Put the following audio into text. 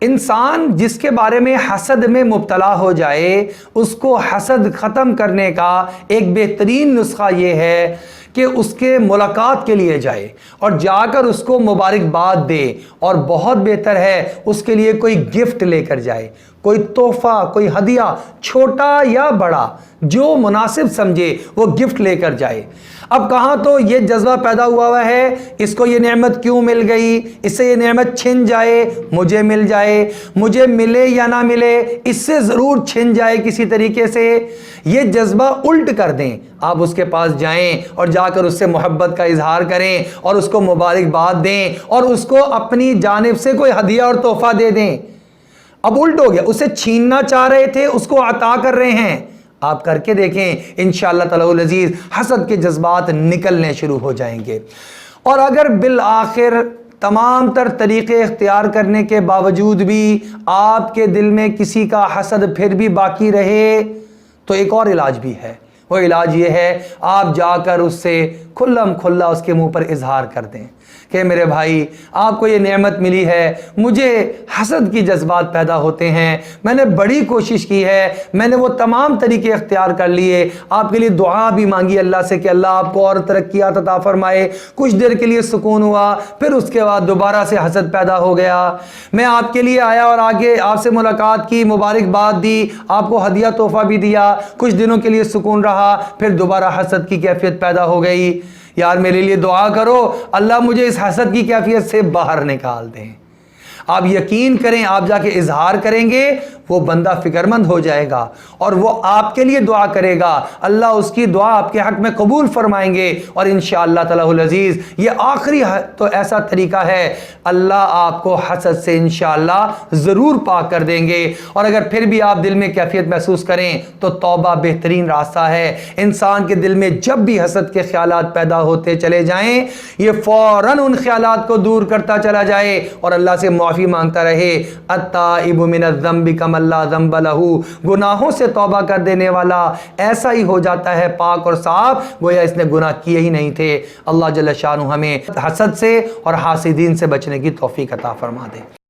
انسان جس کے بارے میں حسد میں مبتلا ہو جائے اس کو حسد ختم کرنے کا ایک بہترین نسخہ یہ ہے کہ اس کے ملاقات کے لیے جائے اور جا کر اس کو مبارکباد دے، اور بہت بہتر ہے اس کے لیے کوئی گفٹ لے کر جائے، کوئی تحفہ، کوئی ہدیہ، چھوٹا یا بڑا جو مناسب سمجھے وہ گفٹ لے کر جائے۔ اب کہاں تو یہ جذبہ پیدا ہوا ہے اس کو یہ نعمت کیوں مل گئی، اس سے یہ نعمت چھن جائے، مجھے مل جائے، مجھے ملے یا نہ ملے اس سے ضرور چھن جائے کسی طریقے سے، یہ جذبہ الٹ کر دیں۔ آپ اس کے پاس جائیں اور جا کر اس سے محبت کا اظہار کریں اور اس کو مبارکباد دیں اور اس کو اپنی جانب سے کوئی ہدیہ اور تحفہ دے دیں۔ اب الٹ ہو گیا، اسے چھیننا چاہ رہے تھے اس کو عطا کر رہے ہیں۔ آپ کر کے دیکھیں انشاءاللہ تعالی العزیز حسد کے جذبات نکلنے شروع ہو جائیں گے۔ اور اگر بالآخر تمام تر طریقے اختیار کرنے کے باوجود بھی آپ کے دل میں کسی کا حسد پھر بھی باقی رہے تو ایک اور علاج بھی ہے۔ وہ علاج یہ ہے، آپ جا کر اس سے کھلم کھلا اس کے منہ پر اظہار کر دیں کہ میرے بھائی آپ کو یہ نعمت ملی ہے، مجھے حسد کی جذبات پیدا ہوتے ہیں، میں نے بڑی کوشش کی ہے، میں نے وہ تمام طریقے اختیار کر لیے، آپ کے لیے دعا بھی مانگی اللہ سے کہ اللہ آپ کو اور ترقیات عطا فرمائے، کچھ دیر کے لیے سکون ہوا، پھر اس کے بعد دوبارہ سے حسد پیدا ہو گیا۔ میں آپ کے لیے آیا اور آگے آپ سے ملاقات کی، مبارکباد دی، آپ کو ہدیہ تحفہ بھی دیا، کچھ دنوں کے لیے سکون رہا، پھر دوبارہ حسد کی کیفیت پیدا ہو گئی۔ یار میرے لیے دعا کرو اللہ مجھے اس حسد کی کیفیت سے باہر نکال دیں۔ آپ یقین کریں آپ جا کے اظہار کریں گے وہ بندہ فکر مند ہو جائے گا اور وہ آپ کے لیے دعا کرے گا، اللہ اس کی دعا آپ کے حق میں قبول فرمائیں گے، اور انشاءاللہ تعالی العزیز یہ آخری تو ایسا طریقہ ہے اللہ آپ کو حسد سے انشاءاللہ ضرور پاک کر دیں گے۔ اور اگر پھر بھی آپ دل میں کیفیت محسوس کریں تو توبہ بہترین راستہ ہے۔ انسان کے دل میں جب بھی حسد کے خیالات پیدا ہوتے چلے جائیں یہ فوراً ان خیالات کو دور کرتا چلا جائے اور اللہ سے معافی مانگتا رہے۔ التائب من الذنب کمن لا ذنب لہ، گناہوں سے توبہ کر دینے والا ایسا ہی ہو جاتا ہے پاک اور صاف گویا اس نے گناہ کیے ہی نہیں تھے۔ اللہ جل شانہ ہمیں حسد سے اور حاسدین سے بچنے کی توفیق عطا فرما دے۔